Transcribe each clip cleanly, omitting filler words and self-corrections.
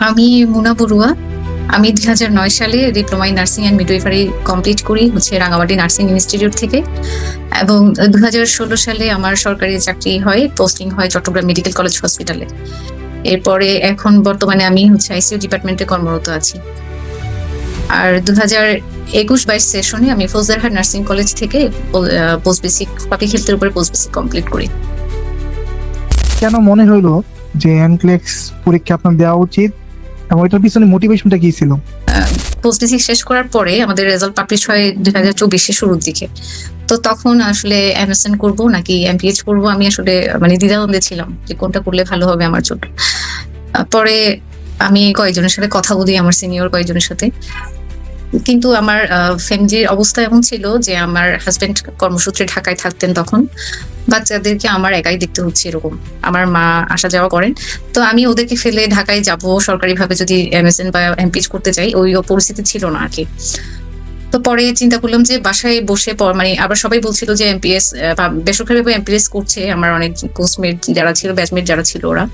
আমি মুনা বড়ুয়া। আমি ২০০৯ সালে diploma in nursing and midwifery complete করি রাঙামাটি নার্সিং ইনস্টিটিউট থেকে, এবং ২০১৬ সালে আমার সরকারি চাকরি হয়, পোস্টিং হয় চট্টগ্রাম মেডিকেল কলেজ হসপিটালে। এরপরে এখন বর্তমানে আমি আইসিইউ ডিপার্টমেন্টে কর্মরত আছি। আর ২০২১-২২ সেশনে আমি ফৌজদারহাট নার্সিং কলেজ থেকে পোস্ট বেসিক পাবলিক হেলথের উপরে পোস্ট বেসিক কমপ্লিট করি। কেন মনে হইলো যে এনক্লেক্স পরীক্ষা আপনার দেওয়া উচিত এবং এটার পিছনে মোটিভেশনটা কি ছিল? পোস্ট বেসিক শেষ করার পরে আমাদের রেজাল্ট পাবলিশ হয় ২০২৪-এর শুরুর দিকে। তো তখন আসলে এমএসএন করব নাকি এমপিএইচ করব, আমি আসলে দ্বিধাদ্বন্দ্বে ছিলাম যে কোনটা করলে ভালো হবে আমার জন্য। পরে আমি কয়েকজনের সাথে কথা বলি, আমার সিনিয়র কয়েকজনের সাথে, কিন্তু আমার ফ্যামিলির অবস্থা এমন ছিল যে আমার হাজবেন্ড কর্মসূত্রে ঢাকায় থাকতেন তখন, বাচ্চাদেরকে আমার একাই দেখতে হচ্ছে এরকম। আমার মা আসা যাওয়া করেন, তো আমি ওদেরকে ফেলে ঢাকায় যাব সরকারিভাবে যদি এমএসএন বা এমপিএইচ করতে চাই, ওই পরিস্থিতি ছিল না আর কি। তো পরে চিন্তা করলাম যে বাসায় বসে আবার সবাই বলছিল যে এমপিএস বেসরকারিভাবে এমপিএস করছে, আমার অনেক কোর্সমেট যারা ছিল, ব্যাচমেট যারা ছিল ওরা।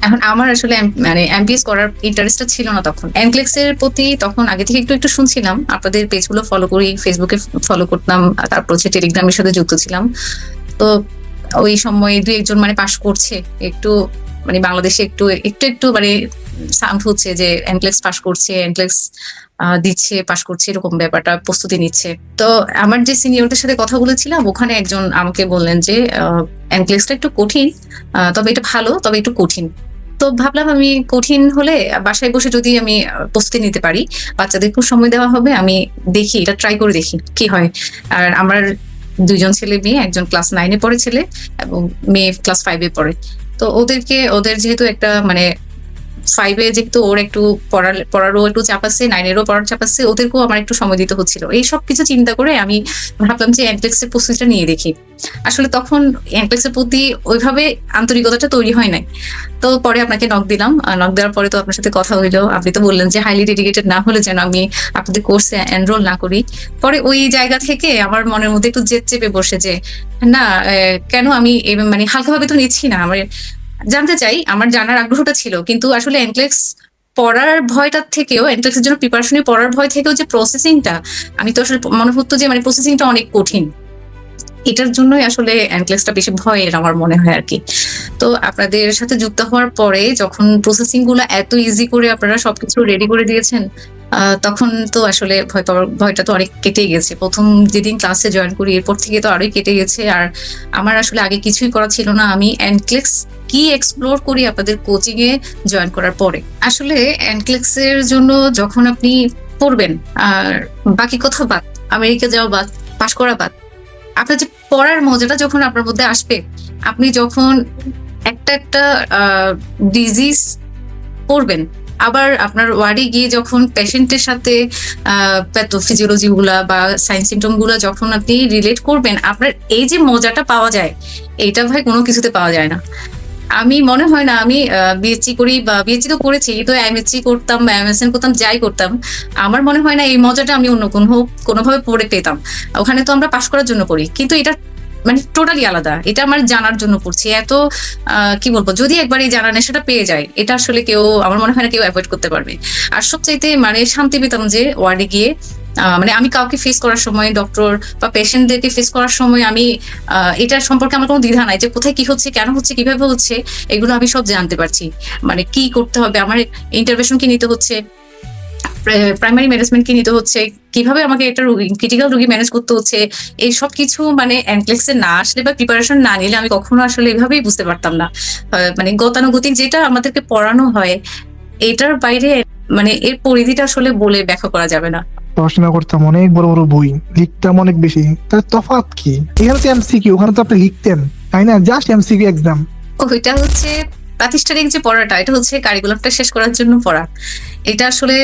এখন আমার আসলে এমপিএস করার ইন্টারেস্টটা ছিল না তখন। এনক্লেক্স এর প্রতি তখন আগে থেকে একটু একটু শুনছিলাম, আপনাদের পেজগুলো ফলো করি, ফেসবুকে ফলো করতাম, তারপর টেলিগ্রামের সাথে যুক্ত ছিলাম। তো ওই সময় দুই একজন পাশ করছে, একটু বাংলাদেশে একটু একটু একটু সাউন্ড হচ্ছে যে এনক্লেক্স পাশ করছে, এনক্লেক্স দিচ্ছে, পাশ করছে, এরকম ব্যাপারটা প্রস্তুতি নিচ্ছে। তো আমার যে সিনিয়রদের সাথে কথা বলেছিলাম, ওখানে একজন আমাকে বললেন যে এনক্লেক্সটা একটু কঠিন, তবে এটা ভালো, তবে একটু কঠিন। তো ভাবলাম আমি কঠিন হলে বাসায় বসে যদি আমি প্রস্তুতি নিতে পারি, বাচ্চাদের খুব সময় দেওয়া হবে, আমি দেখি এটা ট্রাই করে দেখি কি হয়। আর আমার দুইজন ছেলে মেয়ে, একজন ক্লাস 9-এ পড়ে ছেলে এবং মেয়ে ক্লাস 5-এ পড়ে। তো ওদের যেহেতু একটা 5-এ যেহেতু ওর একটু পড়ারও একটু চাপ আছে, 9-এরও পড়ার চাপ আছে, ওদেরকেও আমার একটু সময় দিতে হচ্ছিল। এই সব কিছু চিন্তা করে আমি ভাবলাম যে এনক্লেক্স এর প্রস্তুতিটা নিয়ে দেখি। আসলে তখন এনক্লেক্স এর প্রতি ওইভাবে আন্তরিকতাটা তৈরি হয় নাই। তো পরে আপনাকে নক দিলাম, নক দেওয়ার পরে তো আপনার সাথে কথা হইলো, আপনি তো বললেন যে হাইলি ডেডিকেটেড না হলে যেন আমি আপনাদের কোর্সে এনরোল না করি। পরে ওই জায়গা থেকে আমার মনের মধ্যে একটু জেদ চেপে বসে যে না, কেন আমি হালকাভাবে তো নিচ্ছি না, আমার জানতে চাই, আমার জানার আগ্রহটা ছিল, কিন্তু আসলে এনক্লেক্স পড়ার ভয়টার থেকেও, এনক্লেক্স এর জন্য প্রিপারেশনে পড়ার ভয় থেকেও যে প্রসেসিংটা, আমি তো আসলে মনে হতো যে প্রসেসিংটা অনেক কঠিন, এটার জন্যই আসলে এনক্লেক্সটা বেশি ভয়ের আমার মনে হয় আর কি। তো আপনাদের সাথে যুক্ত হওয়ার পরে যখন প্রসেসিং গুলো এত ইজি করে আপনারা সবকিছু রেডি করে দিয়েছেন, তখন তো আসলে ভয়টা তো অনেক কেটে গেছে। প্রথম যেদিন ক্লাসে জয়েন করি এরপর থেকে তো আরোই কেটে গেছে। আর আমার আসলে আগে কিছুই করা ছিল না, আমি এনক্লেক্স কি এক্সপ্লোর করি আপনাদের কোচিং এ জয়েন করার পরে। আসলে এনক্লেক্স এর জন্য যখন আপনি পড়বেন, আর বাকি কথা বাদ, আমেরিকা যাওয়া বাদ, পাশ করা বাদ, আপনার যে পড়ার মজাটা যখন আপনার মধ্যে আসবে, আপনি যখন একটা একটা ডিজিজ পড়বেন, আবার আপনার ওয়ার্ডে গিয়ে যখন পেশেন্টের সাথে প্যাথোফিজিওলজি গুলা বা সাইন সিমটম গুলা যখন আপনি রিলেট করবেন, আপনার এই যে মজাটা পাওয়া যায়, এইটা ভাই কোনো কিছুতে পাওয়া যায় না। আমি মনে হয় না আমি বিএসসি করি, বা বিএসসি তো করেছি, তো এমএসসি করতাম বা এমএসএন করতাম, যাই করতাম, আমার মনে হয় না এই মজাটা আমি অন্য কোনোভাবে পড়ে পেতাম। ওখানে তো আমরা পাশ করার জন্য পড়ি, কিন্তু এটা টোটালি আলাদা, এটা আমার জানার জন্য পড়ছি। এত কি বলবো, যদি একবার এই জানার নেশাটা পেয়ে যায়, এটা আসলে কেউ, আমার মনে হয় না কেউ অ্যাভয়েড করতে পারবে। আর সবচাইতে শান্তি পেতাম যে ওয়ার্ডে গিয়ে আমি কাউকে ফেস করার সময়, ডক্টর বা পেশেন্টদেরকে ফেস করার সময়, আমি এটার সম্পর্কে আমার কোনো দ্বিধা নাই যে কোথায় কি হচ্ছে, কেন হচ্ছে, কিভাবে হচ্ছে, এগুলো আমি সব জানতে পারছি। কি করতে হবে, আমার ইন্টারভেনশন কি নিতে হচ্ছে, প্রাইমারি ম্যানেজমেন্ট কি নিতে হচ্ছে, কিভাবে আমাকে একটা ক্রিটিক্যাল রোগী ম্যানেজ করতে হচ্ছে, এই সব কিছু এনক্লেক্সে না আসলে বা প্রিপারেশন না নিলে আমি কখনো আসলে এভাবেই বুঝতে পারতাম না। গতানুগতিক যেটা আমাদেরকে পড়ানো হয়, এটার বাইরে এর পরিধিটা আসলে বলে ব্যাখ্যা করা যাবে না। পড়াশোনা করতাম অনেক বড় বড় বই, লিখতাম অনেক বেশি, তাহলে তফাৎ কি? এখানে তো এমসিকিউ, ওখানে তো আপনি লিখতেন, তাই না? Just MCQ exam. ওইটা হচ্ছে প্রাতিষ্ঠানিক যে পড়াটা, এটা হচ্ছে কারিকুলামটা শেষ করার জন্য পড়া। এটা আসলে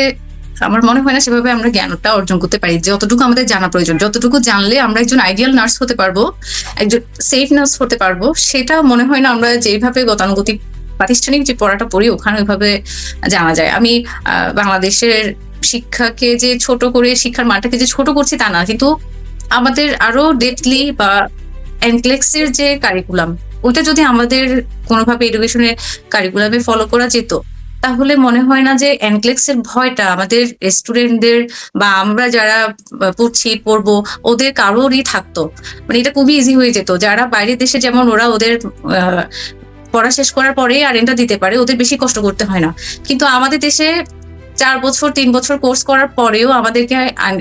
আমার মনে হয় না সেভাবে আমরা জ্ঞানটা অর্জন করতে পারি, যতটুকু আমাদের জানা প্রয়োজন, যতটুকু জানলে আমরা একজন আইডিয়াল নার্স হতে পারবো, একজন সেফ নার্স হতে পারবো, সেটা মনে হয় না আমরা যেভাবে গতানুগতিক প্রাতিষ্ঠানিক যে পড়াটা পড়ি ওখানে ওইভাবে জানা যায়। আমি বাংলাদেশের শিক্ষাকে যে ছোট করে, শিক্ষার মানটাকে যে ছোট করছি তা না, কিন্তু আমাদের আরো ডেপথলি বা এনক্লেক্সের যে কারিকুলাম, ওইটা যদি আমাদের কোনোভাবে এডুকেশনের কারিকুলামে ফলো করা যেত, তাহলে মনে হয় না যে এনক্লেক্স এর ভয়টা আমাদের স্টুডেন্টদের বা আমরা যারা পড়বো ওদের কারোরই থাকতো। মানে এটা খুবই ইজি হয়ে যেত। যারা বাইরের দেশে যেমন ওরা ওদের পড়া শেষ করার পরেই আরএনটা দিতে পারে, ওদের বেশি কষ্ট করতে হয় না। কিন্তু আমাদের দেশে 4 বছর 3 বছর কোর্স করার পরেও আমাদেরকে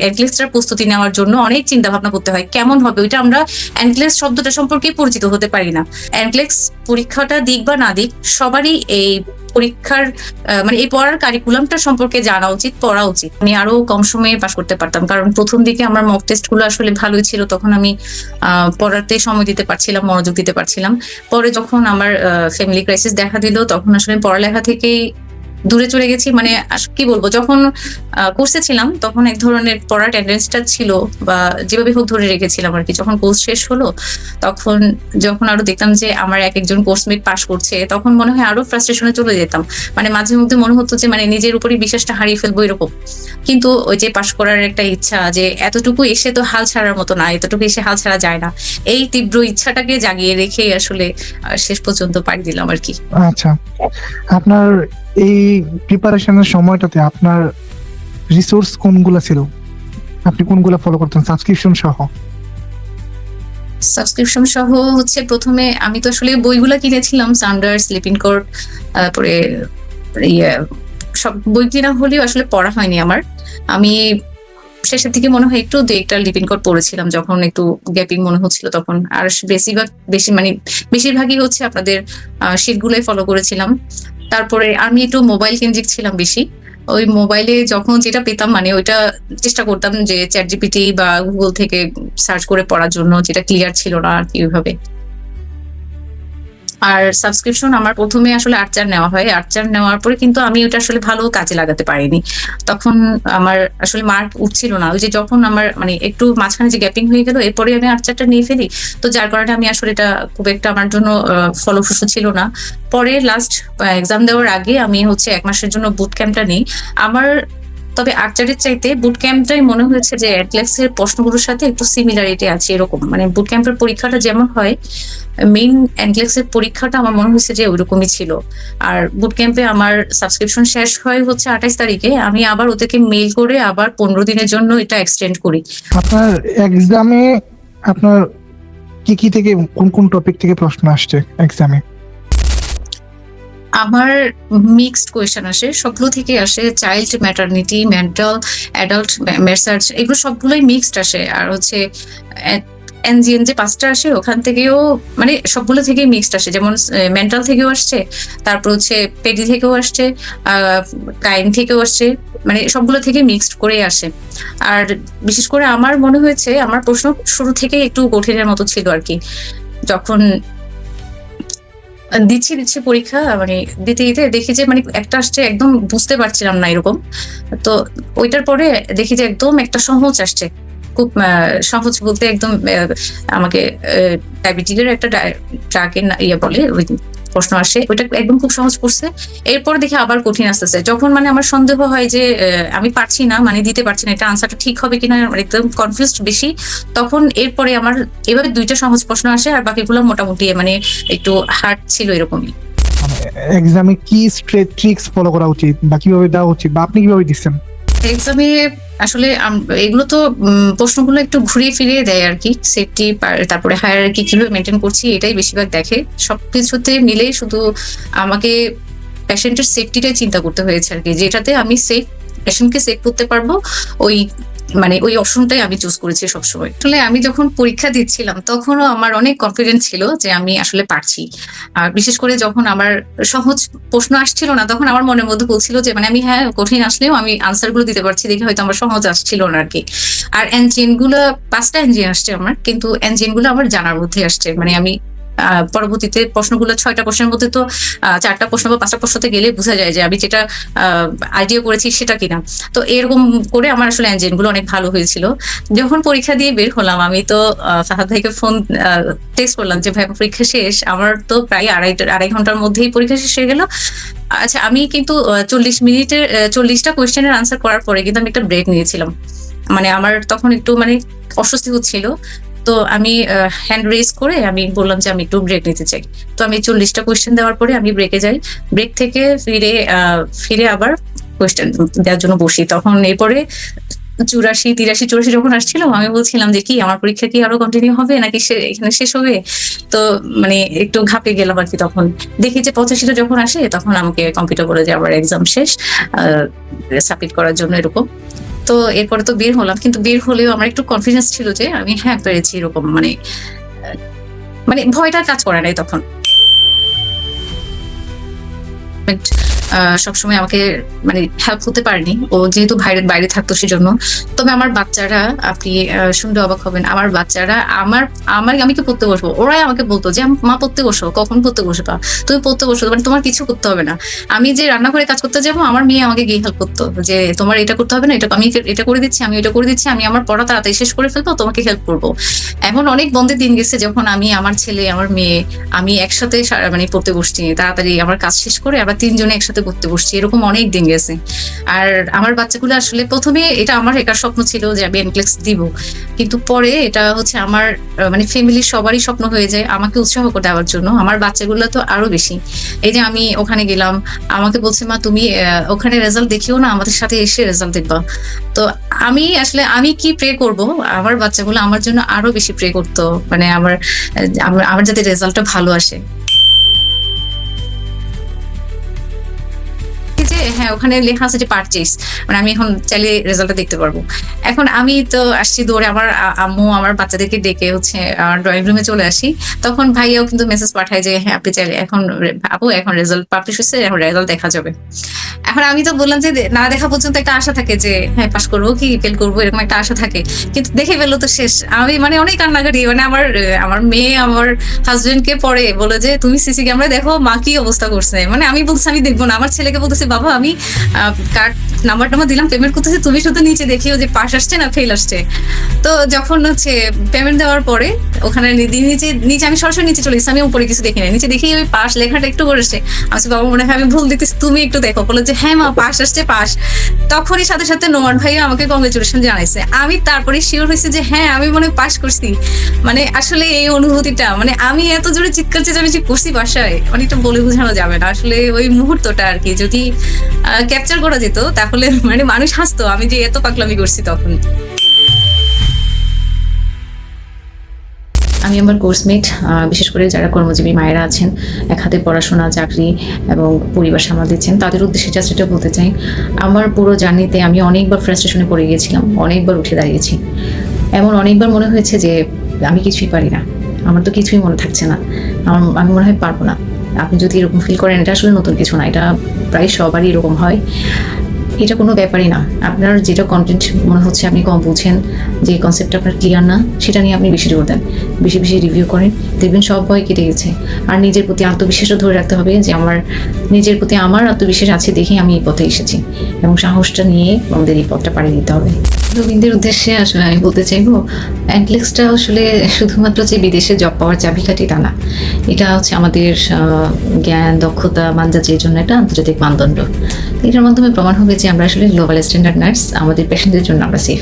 এনক্লেক্সটার প্রস্তুতি নেওয়ার জন্য অনেক চিন্তা ভাবনা করতে হয় কেমন হবে ওইটা। আমরা এনক্লেক্স শব্দটা সম্পর্কে পরিচিত হতে পারি না। এনক্লেক্স পরীক্ষাটা দিক বা না দিক সবারই এই পরীক্ষার মানে এই পড়ার কারিকুলামটা সম্পর্কে জানা উচিত, পড়া উচিত। আমি আরো কম সময়ে পাশ করতে পারতাম, কারণ প্রথম দিকে আমার মক টেস্ট গুলো আসলে ভালোই ছিল, তখন আমি পড়াতে সময় দিতে পারছিলাম, মনোযোগ দিতে পারছিলাম। পরে যখন আমার ফ্যামিলি ক্রাইসিস দেখা দিল তখন আসলে পড়ালেখা থেকেই দূরে চলে গেছি। মানে কি বলবো, যখন কোর্সে ছিলাম তখন এক ধরনের পড়ার টেন্ডেন্সিটা ছিল বা যেভাবে হোক ধরে রেখেছিলাম আর কি। যখন কোর্স শেষ হলো তখন যখন আরো দেখতাম যে আমার এক একজন কোর্সমেট পাশ করছে, তখন মনে হয় আরো ফ্রাস্ট্রেশনে চলে যেতাম। মানে মাঝে মধ্যে মনে হতো যে মানে নিজের উপরই বিশ্বাসটা হারিয়ে ফেলবো এরকম। কিন্তু ওই যে পাশ করার একটা ইচ্ছা, যে এতটুকু এসে তো হাল ছাড়ার মতো না, এতটুকু এসে হাল ছাড়া যায় না, এই তীব্র ইচ্ছাটাকে জাগিয়ে রেখেই আসলে শেষ পর্যন্ত পাড়ি দিলাম আর কি। আচ্ছা, আপনার এই প্রিপারেশনের সময়টাতে আপনার রিসোর্স কোনগুলা ছিল, আপনি কোনগুলা ফলো করতেন সাবস্ক্রিপশন সহ? সাবস্ক্রিপশন সহ হচ্ছে প্রথমে আমি তো আসলে বইগুলা কিনেছিলাম, সান্ডার, স্লিপিং কোড, তারপরে ইয়ে সব বই কিনা হলেও আসলে পড়া হয়নি আমার। আমি শেষের দিকে মনে হয় একটু একটা লিপিং কোড পড়েছিলাম যখন একটু গ্যাপিং মনে হচ্ছিল তখন। আর বেশিরভাগই হচ্ছে আপনাদের শিটগুলোই ফলো করেছিলাম। তারপরে আমি একটু মোবাইল কেন্দ্রিক ছিলাম বেশি। ওই মোবাইলে যখন যেটা পেতাম মানে ওইটা চেষ্টা করতাম যে চ্যাট জিপিটি বা গুগল থেকে সার্চ করে পড়ার জন্য, যেটা ক্লিয়ার ছিল না আর কি ওইভাবে। আর সাবস্ক্রিপশন আমার প্রথমে আসলে আর্চার নেওয়া হয়, আর্চার নেওয়ার পরে কিন্তু আমি ওটা আসলে ভালো কাজে লাগাতে পারিনি। তখন আমার আসলে মার্ক উঠছিল না। ওই যে যখন আমার মানে একটু মাঝখানে যে গ্যাপিং হয়ে গেল, এরপরে আমি আর্চারটা নিয়ে ফেলি, তো যার কারণে আমি আসলে এটা খুব একটা আমার জন্য ফলপ্রসূ ছিল না। পরে লাস্ট এক্সাম দেওয়ার আগে আমি হচ্ছে 1 মাসের জন্য বুট ক্যাম্পটা নিই। আমার তবে আর্চারের চাইতে বুট ক্যাম্পটাই মনে হয়েছে যে অ্যাটলাক্স এর প্রশ্নগুলোর সাথে একটু সিমিলারিটি আছে এরকম। মানে বুট ক্যাম্পের পরীক্ষাটা যেমন হয়, মেইন অ্যাটলাক্স এর পরীক্ষাটা আমার মনে হয়েছে যে ওইরকমই ছিল। আর বুট ক্যাম্পে আমার সাবস্ক্রিপশন শেষ হয় হচ্ছে 28 তারিখে, আমি আবার ওদেরকে মেইল করে আবার 15 দিনের জন্য এটা এক্সটেন্ড করি। আপনার এক্সামে আপনার কি কি থেকে কোন কোন টপিক থেকে প্রশ্ন আসছে এক্সামে? আমার মিক্সড কোয়েশ্চেন আসে, সবগুলো থেকে আসে। চাইল্ড, ম্যাটারনিটি, মেন্টাল, অ্যাডাল্ট, মেসার্চ, এগুলো সবগুলোই মিক্সড আসে। আর হচ্ছে এনজিএন যে 5টা আসে ওখান থেকেও মানে সবগুলো থেকেই মিক্সড আসে। যেমন মেন্টাল থেকেও আসছে, তারপর হচ্ছে পেডি থেকেও আসছে, কাইন থেকেও আসছে, মানে সবগুলো থেকে মিক্সড করে আসে। আর বিশেষ করে আমার মনে হয়েছে আমার প্রশ্ন শুরু থেকেই একটু কঠিনের মতো ছিল আর কি। যখন দিচ্ছি পরীক্ষা, মানে দিতে দেখি যে মানে একটা আসছে একদম বুঝতে পারছিলাম না এরকম। তো ওইটার পরে দেখি যে একদম একটা সহজ আসছে, খুব সহজ বলতে একদম আমাকে ডায়াবেটিসের একটা ট্রাকের বলে ওই প্রশ্ন আসে, ওইটা একদম খুব সহজ পড়ছে। এরপর দেখি আবার কঠিন আসতেছে। যখন মানে আমার সন্দেহ হয় যে আমি পারছি না, মানে দিতে পারছি না, এটা আনসারটা ঠিক হবে কিনা, একদম কনফিউজড বেশি, তখন এরপরে আমার এভাবে 2টা সহজ প্রশ্ন আসে আর বাকিগুলো মোটামুটি মানে একটু হার্ড ছিল এরকমই। এক্সামে কি ট্রিক্স ফলো করা উচিত বা কিভাবে দেওয়া উচিত বা আপনি কিভাবে দিচ্ছেন? এক্সামে আসলে এগুলো তো প্রশ্নগুলো একটু ঘুরিয়ে ফিরিয়ে দেয় আর কি। সেফটি, তারপরে হায়ারার্কি কিভাবে মেনটেন করছি এটাই বেশিরভাগ দেখে। সবকিছুতে মিলেই শুধু আমাকে পেশেন্টের সেফটিটাই চিন্তা করতে হয়েছে আর কি, যেটাতে আমি সেফ পেশেন্টকে সেভ করতে পারবো, ওই মানে ওই অপশনটাই আমি চুজ করেছি সবসময়। আসলে আমি যখন পরীক্ষা দিচ্ছিলাম তখনও আমার অনেক কনফিডেন্স ছিল যে আমি আসলে পারছি। আর বিশেষ করে যখন আমার সহজ প্রশ্ন আসছিল না তখন আমার মনের মধ্যে বলছিল যে মানে আমি হ্যাঁ কঠিন আসলেও আমি আনসার গুলো দিতে পারছি, দেখে হয়তো আমার সহজ আসছিল না আর কি। আর এনজিএন গুলো 5টা এনজিএন আসছে আমার, কিন্তু এনজিএন গুলো আমার জানার মধ্যে আসছে। মানে আমি পরবর্তীতে প্রশ্নগুলো 6টা প্রশ্নের মধ্যে তো 4টা প্রশ্ন বা 5টা প্রশ্নতে গেলে বোঝা যায় যে আমি যেটা আইডিয়া করেছি সেটা কিনা। তো এরকম করে আমার আসলে এনজিন গুলো অনেক ভালো হয়েছিল। যখন পরীক্ষা দিয়ে বের হলাম আমি তো ফাহাদ ভাইকে ফোন টেক্সট করলাম যে ভাই পরীক্ষা শেষ, আমার তো প্রায় 2.5 ঘন্টার মধ্যেই পরীক্ষা শেষ হয়ে গেল। আচ্ছা, আমি কিন্তু 40 মিনিটের 40টা কোয়েশ্চেনের আনসার করার পরে কিন্তু আমি একটা ব্রেক নিয়েছিলাম। মানে আমার তখন একটু মানে অস্বস্তি হচ্ছিল। তো তো আমি হ্যান্ড রেজ করে আমি বললাম যে আমি একটু ব্রেক নিতে চাই। তো আমি 40টা কোয়েশ্চেন দেওয়ার পরে আমি ব্রেকে যাই। ব্রেক থেকে ফিরে আবার কোয়েশ্চেন দেওয়ার জন্য বসি। তখন এরপরে 84, 83, 84 যখন আসছিল আমি বলছিলাম যে কি আমার পরীক্ষা কি আরো কন্টিনিউ হবে নাকি এখানে শেষ হবে। তো মানে একটু ঘাপে গেলাম আর কি। তখন দেখি যে 85টা যখন আসে তখন আমাকে কম্পিউটার বলে যে আবার এক্সাম শেষ, সাবমিট করার জন্য এরকম। তো এরপরে তো বের হলাম, কিন্তু বের হলেও আমার একটু কনফিডেন্স ছিল যে আমি হ্যাঁ পেরেছি এরকম, মানে ভয়টা কাজ করে নাই তখন। সবসময় আমাকে মানে হেল্প করতে পারেনি, ও যেহেতু বাইরে থাকতো সেজন্য। তবে আমার বাচ্চারা, আপনি শুনলে অবাক হবেন, আমার বাচ্চারা আমি কি পড়তে বসবো, ওরাই আমাকে বলতো যে মা পড়তে বসো, কখন পড়তে বসবা, তুমি পড়তে বসো, মানে তোমার কিছু করতে হবে না। আমি যে রান্না করে কাজ করতে যাবো, আমার মেয়ে আমাকে গিয়ে হেল্প করতো যে তোমার এটা করতে হবে না, আমি এটা করে দিচ্ছি, আমি এটা করে দিচ্ছি, আমি আমার পড়া তাড়াতাড়ি শেষ করে ফেলবো, তোমাকে হেল্প করবো। এখন অনেক বন্ধের দিন গেছে যখন আমার ছেলে, আমার মেয়ে, আমি একসাথে মানে পড়তে বসছি, তাড়াতাড়ি আমার কাজ শেষ করে আবার 3 জনে একসাথে পড়তে বসছি, এরকম অনেক দিন গেছে। আর আমার বাচ্চাগুলো আসলে প্রথমে এটা আমার একার স্বপ্ন ছিল যে আমি এনক্লেক্স দিব, কিন্তু পরে এটা হচ্ছে আমার মানে ফ্যামিলির সবারই স্বপ্ন হয়ে যায় আমাকে উৎসাহ করে দেওয়ার জন্য। আমার বাচ্চাগুলো তো আরো বেশি। এই যে আমি ওখানে গেলাম, আমাকে বলছে মা তুমি ওখানে রেজাল্ট দেখিও না, আমাদের সাথে এসে রেজাল্ট দেখবা। তো আমি কি প্রে করব, আমার বাচ্চাগুলো আমার জন্য আরো বেশি প্রে করতো, মানে আমার যাতে রেজাল্টটা ভালো আসে। হ্যাঁ, ওখানে লেখা আছে যে পারচেজ, মানে আমি এখন চাইলে রেজাল্টটা দেখতে পারবো। এখন আমি তো আসছি দৌড়ে, আমার আম্মু আমার বাচ্চাদেরকে ডেকে হচ্ছে ড্রয়িং রুমে চলে আসি। তখন ভাইয়াও কিন্তু মেসেজ পাঠায় যে হ্যাঁ আপনি চাইলে এখন রেজাল্ট পাবলিশ হয়েছে, এখন রেজাল্ট দেখা যাবে। এখন আমি তো বললাম যে না দেখা পর্যন্ত একটা আশা থাকে যে হ্যাঁ পাস করবো কি ফেল করবো, এরকম একটা আশা থাকে, কিন্তু দেখে ফেললো তো শেষ। আমি মানে অনেক কান্নাকাটি, মানে আমার মেয়ে আমার হাজবেন্ডকে পরে বলে যে তুমি সিসি ক্যামেরায় দেখো মা কি অবস্থা করছে। মানে আমি বলছি আমি দেখবো না, আমার ছেলেকে বলতেছি বাবা আমি কার্ড নাম্বার দিলাম, পেমেন্ট করতেছি, তুমি শুধু নিচে দেখিও যে পাস আসছে না ফেল আসছে। তো যখন হচ্ছে পেমেন্ট দেওয়ার পরে ওখানে নিচে আমি সরাসরি নিচে চলে গেছি, আমি উপরে কিছু দেখি না, নিচে দেখি ওই পাস লেখাটা একটু করেছে। আমি বাবা মনে হয় আমি ভুল দিতেছি, তুমি একটু দেখো। বলে যে হ্যাঁ মা পাস আসছে পাস। তখনই সাথে সাথে নোমান ভাইও আমাকে কংগ্রেচুলেশন জানাইছে। আমি তারপরে শিওর হয়েছি যে হ্যাঁ আমি মনে হয় পাস করছি। মানে আসলে এই অনুভূতিটা, মানে আমি এত জোরে চিৎকার চেঁচামেচি করছি বাসায়, মানে এটা বলে বোঝানো যাবে না। আসলে ওই মুহূর্তটা আর কি যদি ক্যাপচার করা যেত তাহলে মানে মানুষ হাসতো আমি যে এত পাগলামি করছি তখন। আমি আমার কোর্সমেট, বিশেষ করে যারা কর্মজীবী মায়েরা আছেন, এক হাতে পড়াশোনা, চাকরি এবং পরিবার সামাল দিচ্ছেন, তাদের উদ্দেশ্যে জাস্ট এটা বলতে চাই, আমার পুরো জার্নিতে আমি অনেকবার ফ্রাস্ট্রেশনে পড়ে গিয়েছিলাম, অনেকবার উঠে দাঁড়িয়েছি, এমন অনেকবার মনে হয়েছে যে আমি কিছুই পারি না, আমার তো কিছুই মনে থাকছে না, আমি মনে হয় পারবো না। আপনি যদি এরকম ফিল করেন, এটা আসলে নতুন কিছু না, এটা প্রায় সবারই এরকম হয়। এটা কোনো ব্যাপারই না। আপনার যেটা কন্টেন্ট মনে হচ্ছে আপনি কম বুঝেন, যে কনসেপ্টটা আপনার ক্লিয়ার না, সেটা নিয়ে আপনি বেশি জোর দেন, বেশি বেশি রিভিউ করেন, দেখবেন সব ভয় কেটে গেছে। আর নিজের প্রতি আত্মবিশ্বাসও ধরে রাখতে হবে যে নিজের প্রতি আমার আত্মবিশ্বাস আছে দেখেই আমি এই পথে এসেছি, এবং সাহসটা নিয়ে আমাদের এই পথটা পাড়ি দিতে হবে। রবীন্দ্রের উদ্দেশ্যে আসলে আমি বলতে চাইবো, এনক্লেক্সটা আসলে শুধুমাত্র যে বিদেশে জব পাওয়ার চাবিকাঠি তা না, এটা হচ্ছে আমাদের জ্ঞান, দক্ষতা, মানজাতির জন্য একটা আন্তর্জাতিক মানদণ্ড। এটার মাধ্যমে প্রমাণ হবে যে আমরা আসলে গ্লোবাল স্ট্যান্ডার্ড নার্স, আমাদের পেশেন্টদের জন্য আমরা সেফ।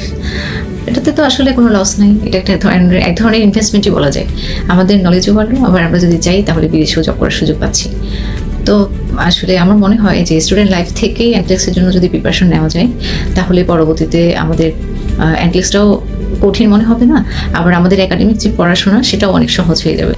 এটাতে তো আসলে কোনো লস নাই, এটা এক ধরনের ইনভেস্টমেন্টই বলা যায়। আমাদের নলেজও বাড়লো, আবার আমরা যদি চাই তাহলে বিদেশেও জব করার সুযোগ পাচ্ছি। তো আসলে আমার মনে হয় যে স্টুডেন্ট লাইফ থেকেই এনক্লেক্সের জন্য যদি প্রিপারেশন নেওয়া যায়, তাহলে পরবর্তীতে আমাদের এনক্লেক্সটাও কঠিন মনে হবে না, আবার আমাদের একাডেমিক যে পড়াশোনা সেটাও অনেক সহজ হয়ে যাবে।